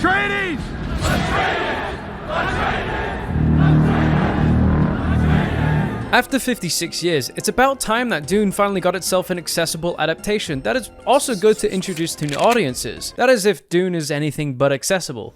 Atreides! After 56 years, it's about time that Dune finally got itself an accessible adaptation that is also good to introduce to new audiences. That is, if Dune is anything but accessible.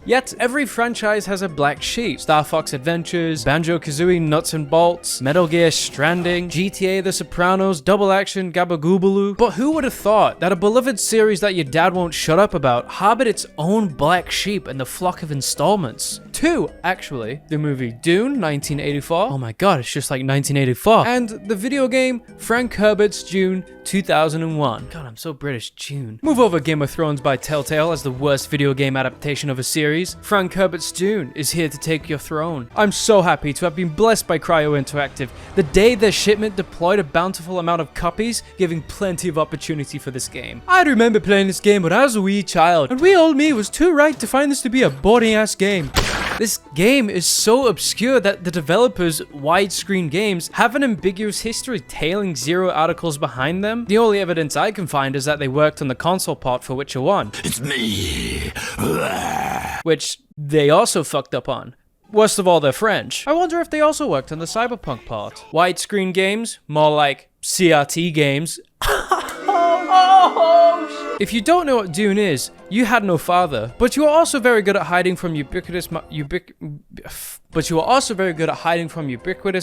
Yet, every franchise has a black sheep. Star Fox Adventures, Banjo-Kazooie Nuts and Bolts, Metal Gear Stranding, GTA The Sopranos, Double Action Gabagoobaloo. But who would have thought that a beloved series that your dad won't shut up about harbored its own black sheep in the flock of installments? Two, actually. The movie Dune, 1984. Oh my god, it's just like 1984. And the video game Frank Herbert's Dune, 2001. God, I'm so British. Dune. Move over Game of Thrones by Telltale as the worst video game adaptation of a series. Frank Herbert's Dune is here to take your throne. I'm so happy to have been blessed by Cryo Interactive. The day their shipment deployed a bountiful amount of copies, giving plenty of opportunity for this game. I remember playing this game when I was a wee child, and wee old me was too right to find this to be a boring ass game. This game is so obscure that the developers, Widescreen Games, have an ambiguous history tailing zero articles behind them. The only evidence I can find is that they worked on the console part for Witcher 1. It's me. Which they also fucked up on. Worst of all, they're French. I wonder if they also worked on the Cyberpunk part. Widescreen Games, more like CRT Games. If you don't know what Dune is, you had no father, but you are also very good at hiding from ubiquitous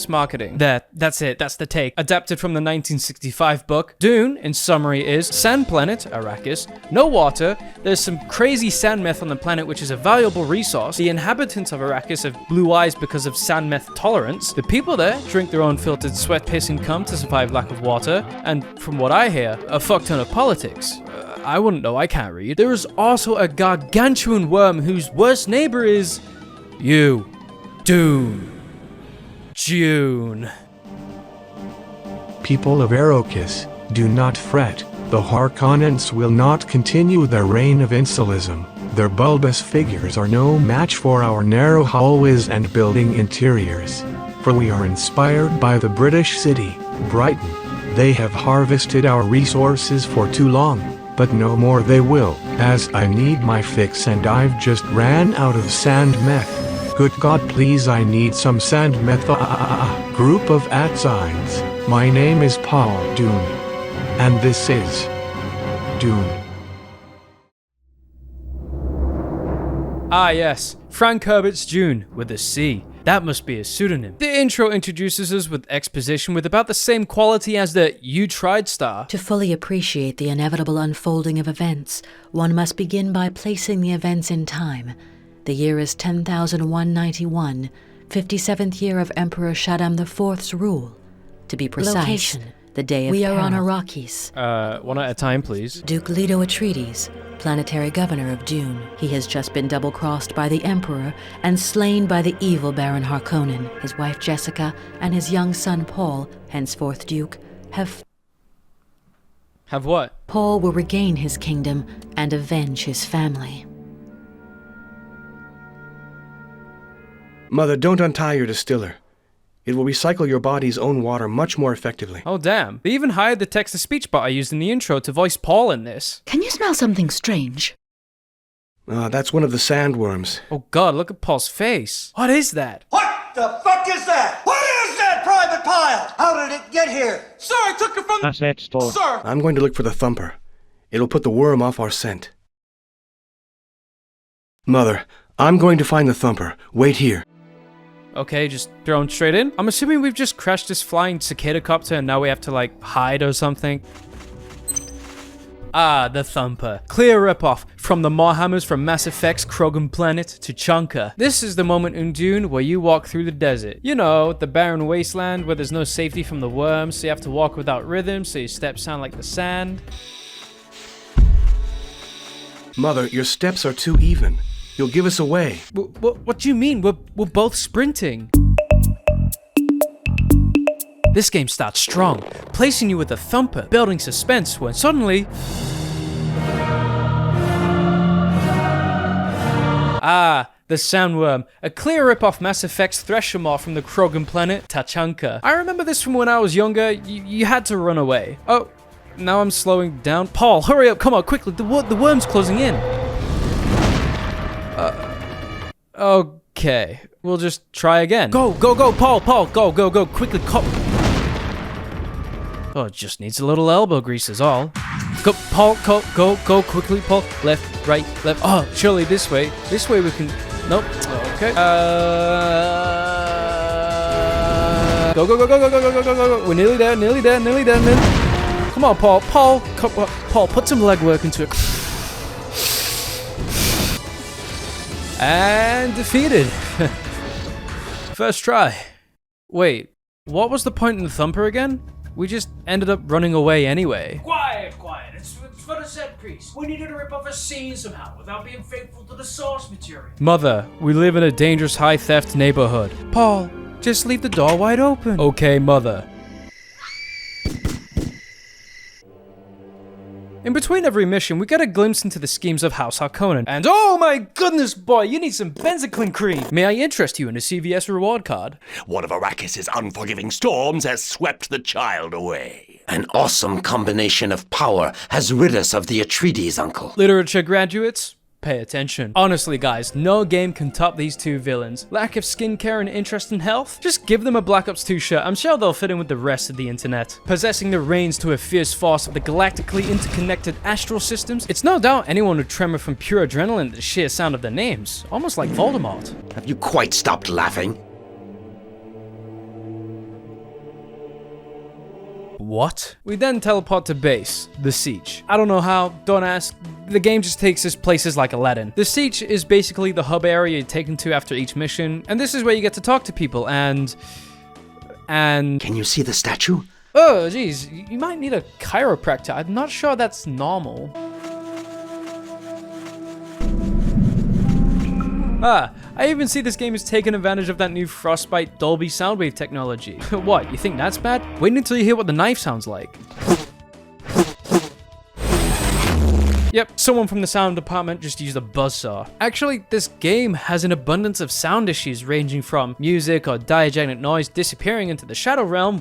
marketing. That's it, that's the take. Adapted from the 1965 book, Dune, in summary, is sand planet, Arrakis, no water, there's some crazy sand meth on the planet which is a valuable resource, the inhabitants of Arrakis have blue eyes because of sand meth tolerance, the people there drink their own filtered sweat, piss and cum to survive lack of water, and from what I hear, a fuck ton of politics. I wouldn't know, I can't read. There is also a gargantuan worm whose worst neighbor is... you. Dune. People of Arrakis, do not fret. The Harkonnens will not continue their reign of insulism. Their bulbous figures are no match for our narrow hallways and building interiors. For we are inspired by the British city, Brighton. They have harvested our resources for too long. But no more they will, as I need my fix and I've just ran out of sand meth. Good God, please, I need some sand meth. Group of @signs. My name is Paul Dune. And this is Dune. Ah yes, Frank Herbert's Dune with a C. That must be a pseudonym. The intro introduces us with exposition with about the same quality as the "You Tried" star. To fully appreciate the inevitable unfolding of events, one must begin by placing the events in time. The year is 10,191, 57th year of Emperor Shaddam IV's rule. To be precise, location, the day of peril. We are on Arrakis. One at a time, please. Duke Leto Atreides, planetary governor of Dune. He has just been double-crossed by the Emperor and slain by the evil Baron Harkonnen. His wife Jessica and his young son Paul, henceforth Duke, have what? Paul will regain his kingdom and avenge his family. Mother, don't untie your distiller. It will recycle your body's own water much more effectively. Oh damn, they even hired the text-to-speech bot I used in the intro to voice Paul in this. Can you smell something strange? That's one of the sandworms. Oh god, look at Paul's face. What is that? What the fuck is that? What is that, Private Pile? How did it get here? Sir, I took it from... Asset store. Sir! I'm going to look for the thumper. It'll put the worm off our scent. Mother, I'm going to find the thumper. Wait here. Okay, just thrown straight in? I'm assuming we've just crashed this flying cicada copter and now we have to, like, hide or something. Ah, the Thumper. Clear ripoff from the Marhammers from Mass Effect's Krogan Planet to Chunka. This is the moment in Dune where you walk through the desert. You know, the barren wasteland where there's no safety from the worms, so you have to walk without rhythm, so your steps sound like the sand. Mother, your steps are too even. You'll give us away. What do you mean? We're both sprinting. This game starts strong, placing you with the Thumper, building suspense when suddenly... Ah, the Sandworm, a clear rip-off Mass Effect's Threshamar from the Krogan planet Tachanka. I remember this from when I was younger. You had to run away. Oh, now I'm slowing down. Paul, hurry up, come on, quickly, the worm's closing in. Okay, we'll just try again. Go, Paul, go, quickly, Oh, it just needs a little elbow grease is all. Go, Paul, go, quickly, Paul. Left, right, left. Oh, surely this way. This way we can... Nope. Okay. Go. We're nearly there. Come on, Paul. Paul, put some legwork into it. And defeated. First try. Wait, what was the point in the thumper again? We just ended up running away anyway. Quiet. It's for the set piece. We needed to rip off a scene somehow without being faithful to the source material. Mother, we live in a dangerous high theft neighborhood. Paul, just leave the door wide open. Okay, Mother. In between every mission, we get a glimpse into the schemes of House Harkonnen. And oh my goodness, boy, you need some Benzocaine cream. May I interest you in a CVS reward card? One of Arrakis' unforgiving storms has swept the child away. An awesome combination of power has rid us of the Atreides, Uncle. Literature graduates, pay attention. Honestly, guys, no game can top these two villains. Lack of skincare and interest in health? Just give them a Black Ops 2 shirt. I'm sure they'll fit in with the rest of the internet. Possessing the reins to a fierce force of the galactically interconnected astral systems, it's no doubt anyone would tremor from pure adrenaline at the sheer sound of their names. Almost like Voldemort. Have you quite stopped laughing? What? We then teleport to base, the Siege. I don't know how, don't ask. The game just takes us places like Aladdin. The Siege is basically the hub area you're taken to after each mission, and this is where you get to talk to people, and... Can you see the statue? Oh, geez, you might need a chiropractor. I'm not sure that's normal. I even see this game is taking advantage of that new Frostbite Dolby Soundwave technology. What, you think that's bad? Wait until you hear what the knife sounds like. Yep, someone from the sound department just used a buzzsaw. Actually, this game has an abundance of sound issues ranging from music or diegetic noise disappearing into the shadow realm,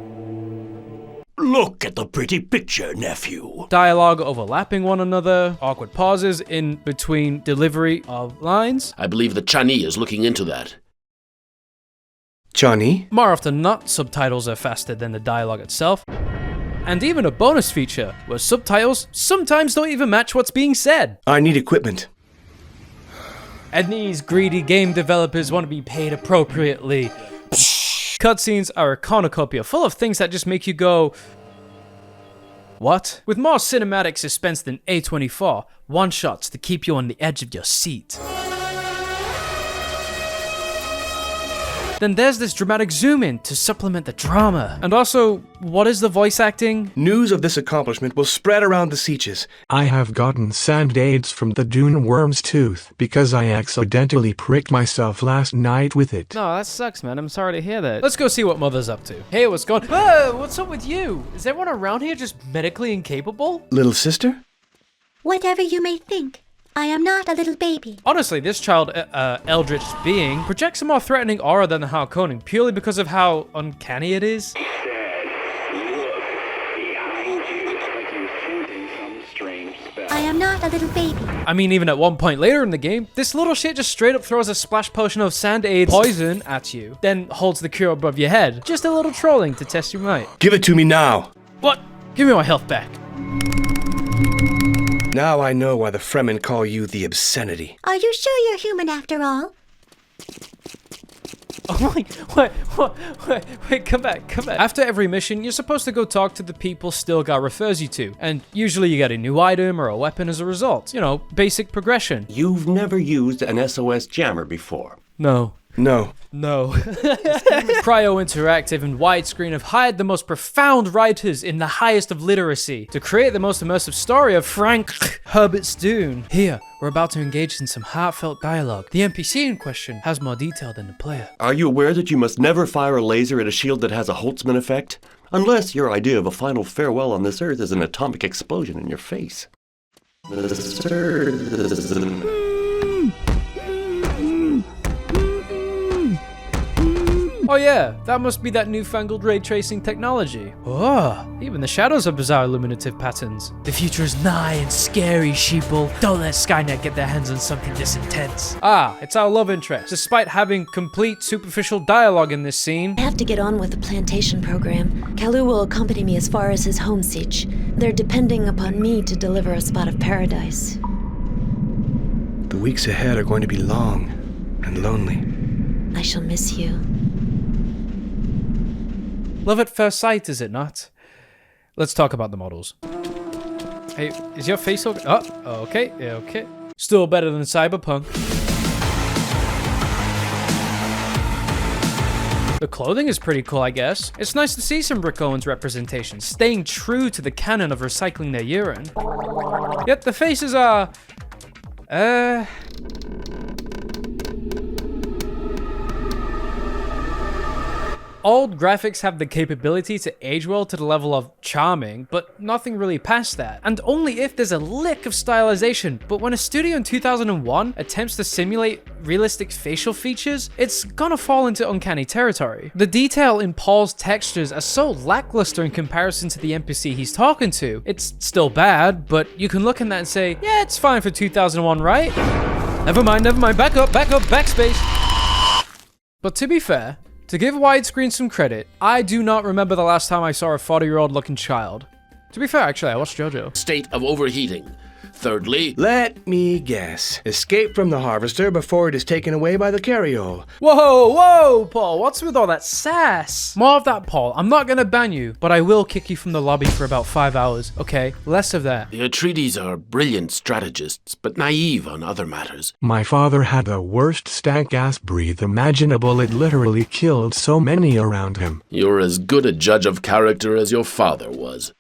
Look at the pretty picture, nephew. dialogue overlapping one another, awkward pauses in between delivery of lines. I believe the Chani is looking into that. Johnny? More often than not, subtitles are faster than the dialogue itself. And even a bonus feature, where subtitles sometimes don't even match what's being said. I need equipment. And these greedy game developers want to be paid appropriately. Cutscenes are a cornucopia full of things that just make you go, what? With more cinematic suspense than A24, one-shots to keep you on the edge of your seat. Then there's this dramatic zoom-in to supplement the drama. And also, what is the voice acting? News of this accomplishment will spread around the Sieges. I have gotten sand-aids from the Dune worm's tooth because I accidentally pricked myself last night with it. No, that sucks, man. I'm sorry to hear that. Let's go see what Mother's up to. Hey, what's going on? Whoa, what's up with you? Is everyone around here just medically incapable? Little sister? Whatever you may think, I am not a little baby. Honestly, this child, eldritch being, projects a more threatening aura than the Harkonnen purely because of how uncanny it is. I am not a little baby. I mean, even at one point later in the game, this little shit just straight up throws a splash potion of sand-aid poison at you, then holds the cure above your head. Just a little trolling to test your might. Give it to me now. What? Give me my health back. Now I know why the Fremen call you the obscenity. Are you sure you're human after all? Oh my, wait, come back. After every mission, you're supposed to go talk to the people Stilgar refers you to, and usually you get a new item or a weapon as a result. You know, basic progression. You've never used an SOS jammer before. No. No. Cryo Interactive and Widescreen have hired the most profound writers in the highest of literacy to create the most immersive story of Frank Herbert's Dune. Here, we're about to engage in some heartfelt dialogue. The NPC in question has more detail than the player. Are you aware that you must never fire a laser at a shield that has a Holtzman effect? Unless your idea of a final farewell on this earth is an atomic explosion in your face. yeah, that must be that newfangled ray tracing technology. Oh, even the shadows have bizarre illuminative patterns. The future is nigh and scary, sheeple. Don't let Skynet get their hands on something this intense. Ah, it's our love interest. Despite having complete superficial dialogue in this scene. I have to get on with the plantation program. Kalu will accompany me as far as his home siege. They're depending upon me to deliver a spot of paradise. The weeks ahead are going to be long and lonely. I shall miss you. Love at first sight, is it not? Let's talk about the models. Hey, is your face okay? Oh, okay, yeah, okay. Still better than Cyberpunk. The clothing is pretty cool, I guess. It's nice to see some Rick Owens representation, staying true to the canon of recycling their urine. Yet the faces are... Old graphics have the capability to age well to the level of charming, but nothing really past that. And only if there's a lick of stylization, but when a studio in 2001 attempts to simulate realistic facial features, it's gonna fall into uncanny territory. The detail in Paul's textures are so lackluster in comparison to the NPC he's talking to. It's still bad, but you can look at that and say, yeah, it's fine for 2001, right? Never mind, back up, backspace. But to be fair, to give widescreen some credit, I do not remember the last time I saw a 40-year-old looking child. To be fair, actually, I watched JoJo. State of overheating. Thirdly, let me guess. Escape from the harvester before it is taken away by the carriole. Whoa, Paul, what's with all that sass? More of that, Paul. I'm not gonna ban you, but I will kick you from the lobby for about 5 hours, okay? Less of that. The Atreides are brilliant strategists, but naive on other matters. My father had the worst stank-ass breath imaginable. It literally killed so many around him. You're as good a judge of character as your father was.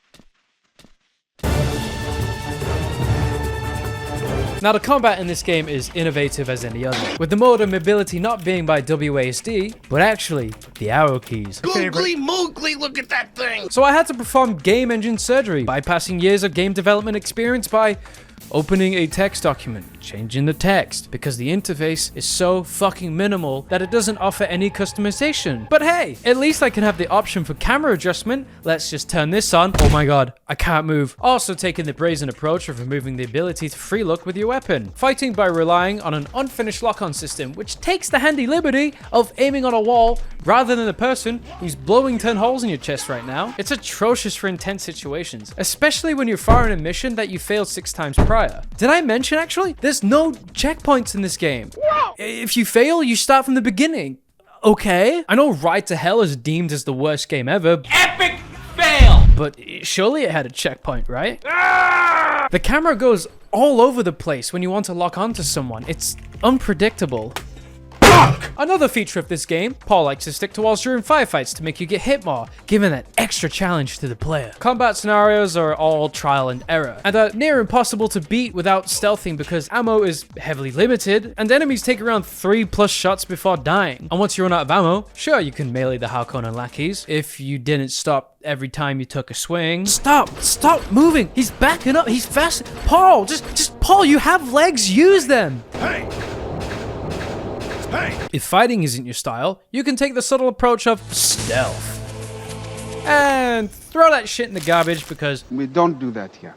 Now, the combat in this game is innovative as any other, with the mode of mobility not being by WASD, but actually the arrow keys. Googly moogly, look at that thing! So I had to perform game engine surgery, bypassing years of game development experience by opening a text document, changing the text, because the interface is so fucking minimal that it doesn't offer any customization. But hey, at least I can have the option for camera adjustment. Let's just turn this on. Oh my god, I can't move. Also taking the brazen approach of removing the ability to free look with your weapon. Fighting by relying on an unfinished lock-on system, which takes the handy liberty of aiming on a wall rather than the person who's blowing 10 holes in your chest right now. It's atrocious for intense situations, especially when you're firing a mission that you failed 6 times prior. Did I mention, actually, there's no checkpoints in this game. Whoa. If you fail, you start from the beginning. Okay. I know Ride to Hell is deemed as the worst game ever. Epic fail! But surely it had a checkpoint, right? Ah! The camera goes all over the place when you want to lock onto someone. It's unpredictable. Another feature of this game, Paul likes to stick to walls during firefights to make you get hit more, giving that extra challenge to the player. Combat scenarios are all trial and error, and are near impossible to beat without stealthing because ammo is heavily limited, and enemies take around 3+ shots before dying. And once you run out of ammo, sure, you can melee the Harkonnen lackeys, if you didn't stop every time you took a swing. Stop moving! He's backing up, he's fast. Paul, just Paul, you have legs, use them! Hey! If fighting isn't your style, you can take the subtle approach of stealth. And throw that shit in the garbage because we don't do that here.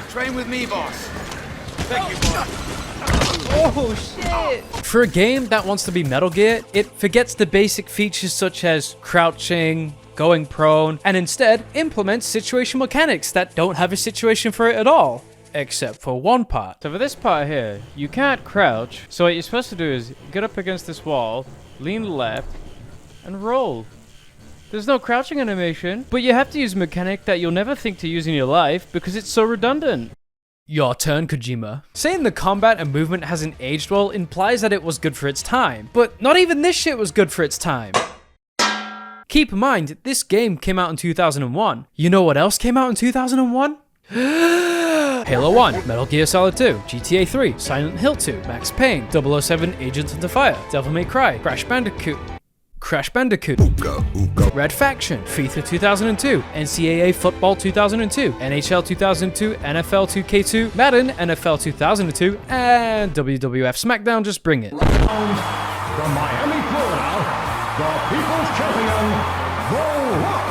Train with me, boss. Thank you, boss. oh shit! For a game that wants to be Metal Gear, it forgets the basic features such as crouching, going prone, and instead implements situation mechanics that don't have a situation for it at all. Except for one part. So for this part here, you can't crouch. So what you're supposed to do is get up against this wall, lean left, and roll. There's no crouching animation, but you have to use a mechanic that you'll never think to use in your life because it's so redundant. Your turn, Kojima. Saying the combat and movement hasn't aged well implies that it was good for its time, but not even this shit was good for its time. Keep in mind, this game came out in 2001. You know what else came out in 2001? Halo 1, Metal Gear Solid 2, GTA 3, Silent Hill 2, Max Payne, 007 Agents Under Fire, Devil May Cry, Crash Bandicoot, Red Faction, FIFA 2002, NCAA Football 2002, NHL 2002, NFL 2K2, Madden, NFL 2002, and WWF SmackDown Just Bring It. From Miami, Florida, the People's Champion, The Rock.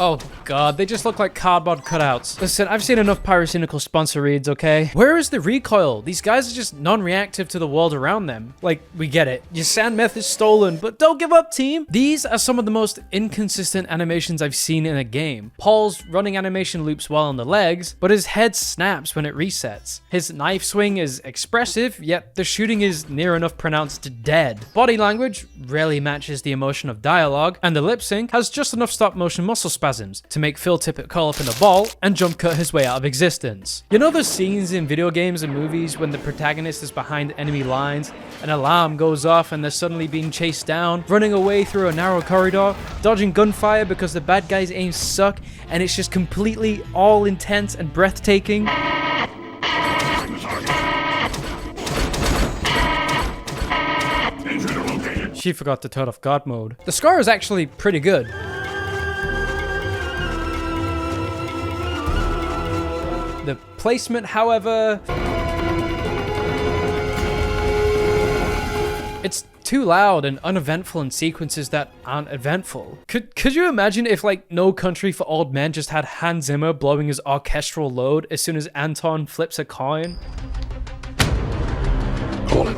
Oh god, they just look like cardboard cutouts. Listen, I've seen enough pyrocynical sponsor reads, okay? Where is the recoil? These guys are just non-reactive to the world around them. Like, we get it. Your sand meth is stolen, but don't give up, team! These are some of the most inconsistent animations I've seen in a game. Paul's running animation loops well on the legs, but his head snaps when it resets. His knife swing is expressive, yet the shooting is near enough pronounced to dead. Body language rarely matches the emotion of dialogue, and the lip sync has just enough stop-motion muscle spasms to make Phil Tippett curl up in a ball and jump cut his way out of existence. You know those scenes in video games and movies when the protagonist is behind enemy lines, an alarm goes off and they're suddenly being chased down, running away through a narrow corridor, dodging gunfire because the bad guys' aims suck, and it's just completely all intense and breathtaking? She forgot to turn off God mode. The score is actually pretty good. The placement, however, it's too loud and uneventful in sequences that aren't eventful. Could you imagine if, like, No Country for Old Men just had Hans Zimmer blowing his orchestral load as soon as Anton flips a coin? Hold it.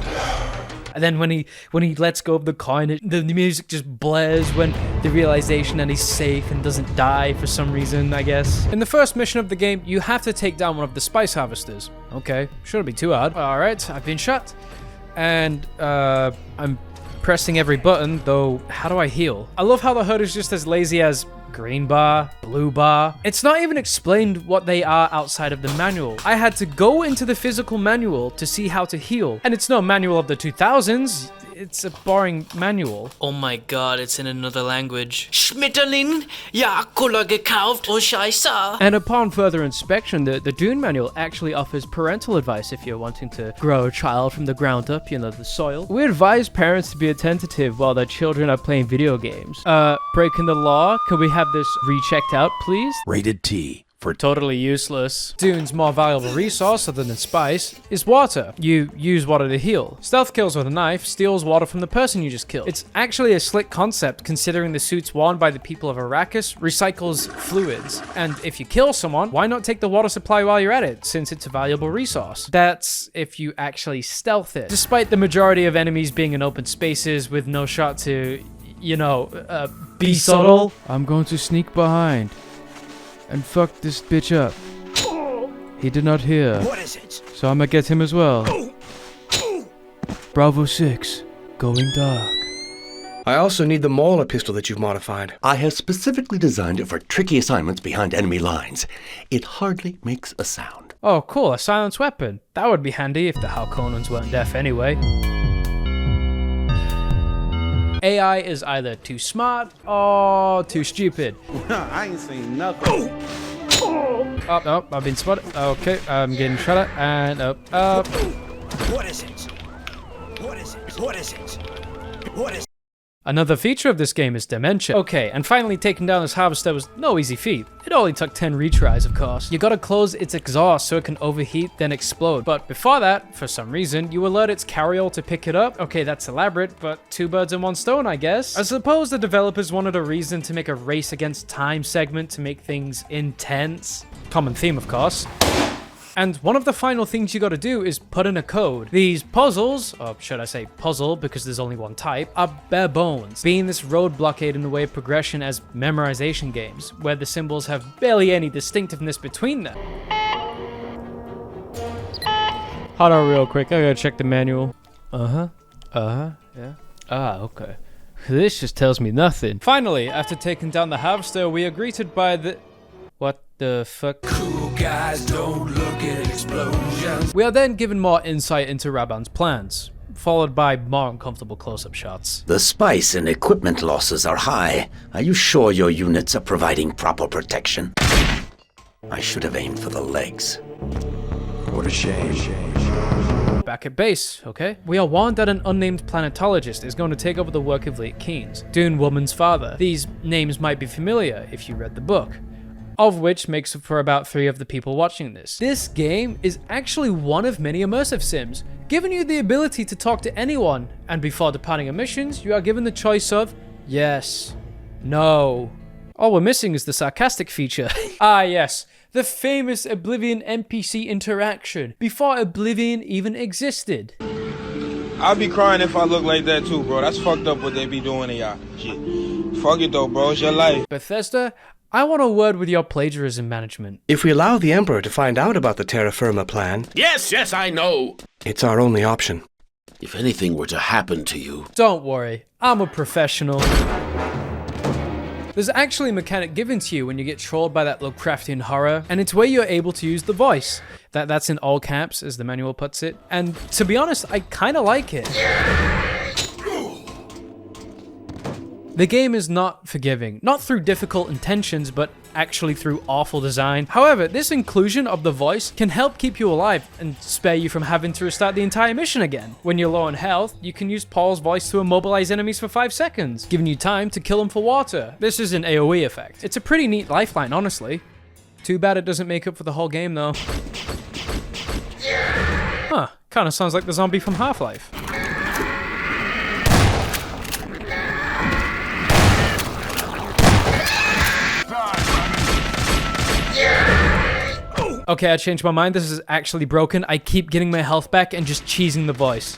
And then when he lets go of the coin, the music just blares when the realization that he's safe and doesn't die for some reason, I guess. In the first mission of the game, you have to take down one of the spice harvesters. Okay, shouldn't be too hard. Alright, I've been shot. And, I'm pressing every button, though how do I heal? I love how the HUD is just as lazy as green bar, blue bar. It's not even explained what they are outside of the manual. I had to go into the physical manual to see how to heal. And it's no manual of the 2000s. It's a boring manual. Oh my god, it's in another language. Schmetterling, ja, Cola gekauft, oh Scheiße. And upon further inspection, the Dune manual actually offers parental advice if you're wanting to grow a child from the ground up, you know, the soil. We advise parents to be attentive while their children are playing video games. Breaking the law? Can we have this rechecked out, please? Rated T. For totally useless. Dune's more valuable resource, other than spice, is water. You use water to heal. Stealth kills with a knife steals water from the person you just killed. It's actually a slick concept considering the suits worn by the people of Arrakis recycles fluids. And if you kill someone, why not take the water supply while you're at it, since it's a valuable resource? That's if you actually stealth it. Despite the majority of enemies being in open spaces with no shot to, you know, be subtle. I'm going to sneak behind and fuck this bitch up. He did not hear. What is it? So I'm gonna get him as well. Bravo 6, going dark. I also need the Mauler pistol that you've modified. I have specifically designed it for tricky assignments behind enemy lines. It hardly makes a sound. Oh, cool, a silenced weapon. That would be handy if the Harkonnens weren't deaf anyway. AI is either too smart or too stupid. I ain't seen nothing. Oh, I've been spotted. Okay, I'm getting shot at, and up. What is it? What is it? What is it? What is it? Another feature of this game is dementia. Okay, and finally taking down this harvester was no easy feat. It only took 10 retries, of course. You gotta close its exhaust so it can overheat, then explode. But before that, for some reason, you alert its carriole to pick it up. Okay, that's elaborate, but two birds in one stone, I guess. I suppose the developers wanted a reason to make a race against time segment to make things intense. Common theme, of course. And one of the final things you gotta do is put in a code. These puzzles, or should I say puzzle because there's only one type, are bare bones, being this road blockade in the way of progression as memorization games, where the symbols have barely any distinctiveness between them. Hold on real quick, I gotta check the manual. Yeah. Okay. This just tells me nothing. Finally, after taking down the harvester, we are greeted by the... What the fuck? Cool guys don't look at explosions. We are then given more insight into Raban's plans, followed by more uncomfortable close-up shots. The spice and equipment losses are high. Are you sure your units are providing proper protection? I should have aimed for the legs. What a shame. Back at base, okay? We are warned that an unnamed planetologist is going to take over the work of Late Keynes, Dune Woman's father. These names might be familiar if you read the book. of which makes up for about 3 of the people watching this. This game is actually one of many immersive sims, giving you the ability to talk to anyone, and before departing on missions, you are given the choice of yes, no. All we're missing is the sarcastic feature. Ah yes, the famous Oblivion NPC interaction, before Oblivion even existed. I'll be crying if I look like that too, bro. That's fucked up what they be doing to y'all. Shit. Fuck it though, bro. It's your life. Bethesda, I want a word with your plagiarism management. If we allow the Emperor to find out about the Terra Firma plan... Yes, I know. It's our only option. If anything were to happen to you... Don't worry, I'm a professional. There's actually a mechanic given to you when you get trolled by that Lovecraftian horror, and it's where you're able to use the voice. That's in all caps, as the manual puts it. And to be honest, I kinda like it. The game is not forgiving, not through difficult intentions, but actually through awful design. However, this inclusion of the voice can help keep you alive and spare you from having to restart the entire mission again. When you're low on health, you can use Paul's voice to immobilize enemies for 5 seconds, giving you time to kill them for water. This is an AoE effect. It's a pretty neat lifeline, honestly. Too bad it doesn't make up for the whole game, though. Huh, kinda sounds like the zombie from Half-Life. Okay, I changed my mind. This is actually broken. I keep getting my health back and just cheesing the voice.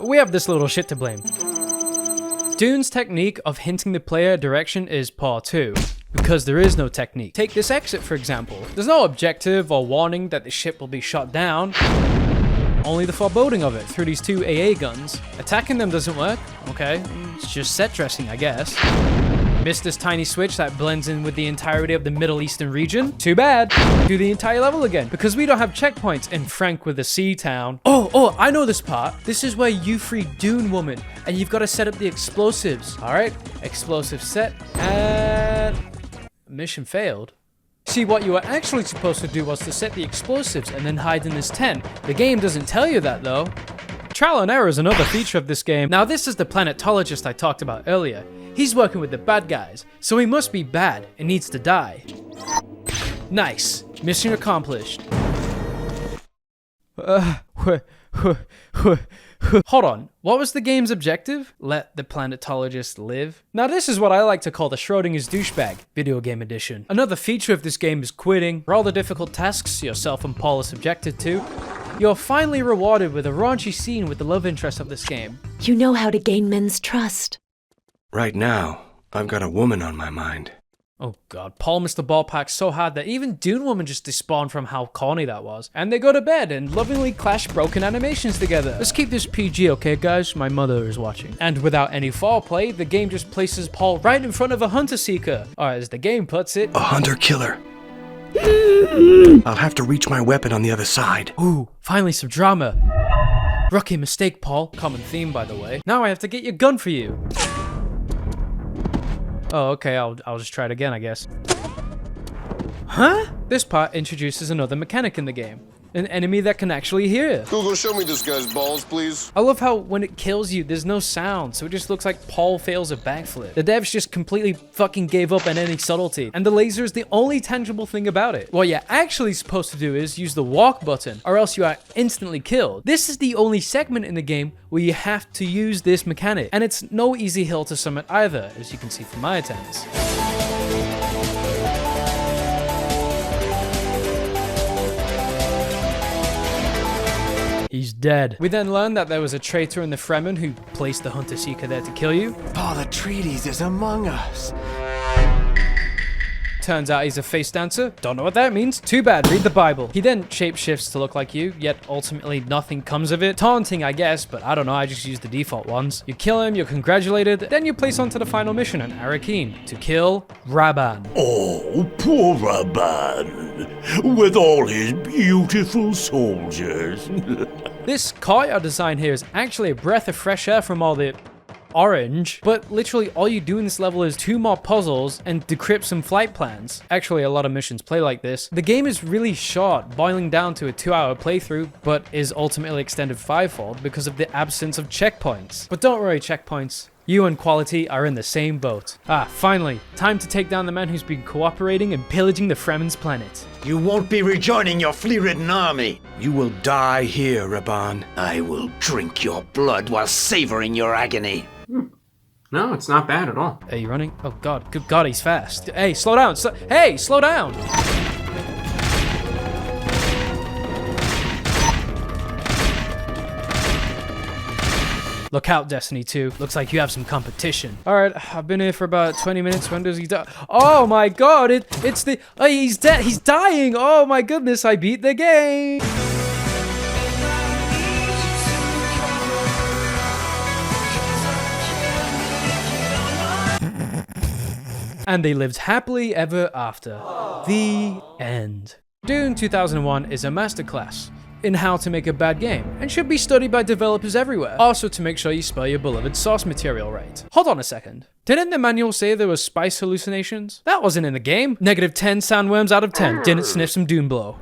We have this little shit to blame. Dune's technique of hinting the player direction is poor too, because there is no technique. Take this exit, for example. There's no objective or warning that the ship will be shot down. Only the foreboding of it through these 2 AA guns. Attacking them doesn't work. Okay, it's just set dressing, I guess. Missed this tiny switch that blends in with the entirety of the Middle Eastern region. Too bad. Do the entire level again, because we don't have checkpoints in Frank with the Sea Town. Oh, I know this part. This is where you free Dune Woman, and you've got to set up the explosives. All right, explosive set, and mission failed. See, what you were actually supposed to do was to set the explosives and then hide in this tent. The game doesn't tell you that though. Trial and error is another feature of this game. Now this is the planetologist I talked about earlier. He's working with the bad guys, so he must be bad and needs to die. Nice. Mission accomplished. Hold on, what was the game's objective? Let the planetologist live? Now this is what I like to call the Schrodinger's douchebag, video game edition. Another feature of this game is quitting. For all the difficult tasks yourself and Paul are subjected to, you're finally rewarded with a raunchy scene with the love interest of this game. You know how to gain men's trust. Right now, I've got a woman on my mind. Oh god, Paul missed the ballpark so hard that even Dune Woman just despawned from how corny that was. And they go to bed and lovingly clash broken animations together. Let's keep this PG, okay guys? My mother is watching. And without any foreplay, the game just places Paul right in front of a hunter seeker. Or as the game puts it, a hunter-killer. I'll have to reach my weapon on the other side. Ooh, finally some drama. Rookie mistake, Paul. Common theme, by the way. Now I have to get your gun for you. Oh, okay, I'll just try it again, I guess. Huh? This part introduces another mechanic in the game. An enemy that can actually hear. Google, show me this guy's balls, please. I love how when it kills you, there's no sound, so it just looks like Paul fails a backflip. The devs just completely fucking gave up on any subtlety, and the laser is the only tangible thing about it. What you're actually supposed to do is use the walk button, or else you are instantly killed. This is the only segment in the game where you have to use this mechanic, and it's no easy hill to summit either, as you can see from my attempts. He's dead. We then learned that there was a traitor in the Fremen who placed the Hunter-Seeker there to kill you. Paul Atreides is among us. Turns out he's a face dancer. Don't know what that means. Too bad, read the Bible. He then shapeshifts to look like you, yet ultimately nothing comes of it. Taunting, I guess, but I don't know, I just use the default ones. You kill him, you're congratulated, then you place onto the final mission on Arrakeen to kill Rabban. Oh, poor Rabban, with all his beautiful soldiers. This courtyard design here is actually a breath of fresh air from all the orange, but literally all you do in this level is 2 more puzzles and decrypt some flight plans. Actually, a lot of missions play like this. The game is really short, boiling down to a 2-hour playthrough, but is ultimately extended 5-fold because of the absence of checkpoints. But don't worry, checkpoints. You and Quality are in the same boat. Ah, finally, time to take down the man who's been cooperating and pillaging the Fremen's planet. You won't be rejoining your flea-ridden army. You will die here, Raban. I will drink your blood while savoring your agony. No, it's not bad at all. Are you running? Oh god, good god, he's fast. Hey, slow down. Hey, slow down. Look out, Destiny 2. Looks like you have some competition. Alright, I've been here for about 20 minutes. When does he die? Oh my god, it's the... Oh, he's dead. He's dying. Oh my goodness, I beat the game. And they lived happily ever after. The end. Dune 2001 is a masterclass in how to make a bad game, and should be studied by developers everywhere. Also to make sure you spell your beloved source material right. Hold on a second. Didn't the manual say there were spice hallucinations? That wasn't in the game. -10 sandworms out of 10 didn't sniff some Dune blow.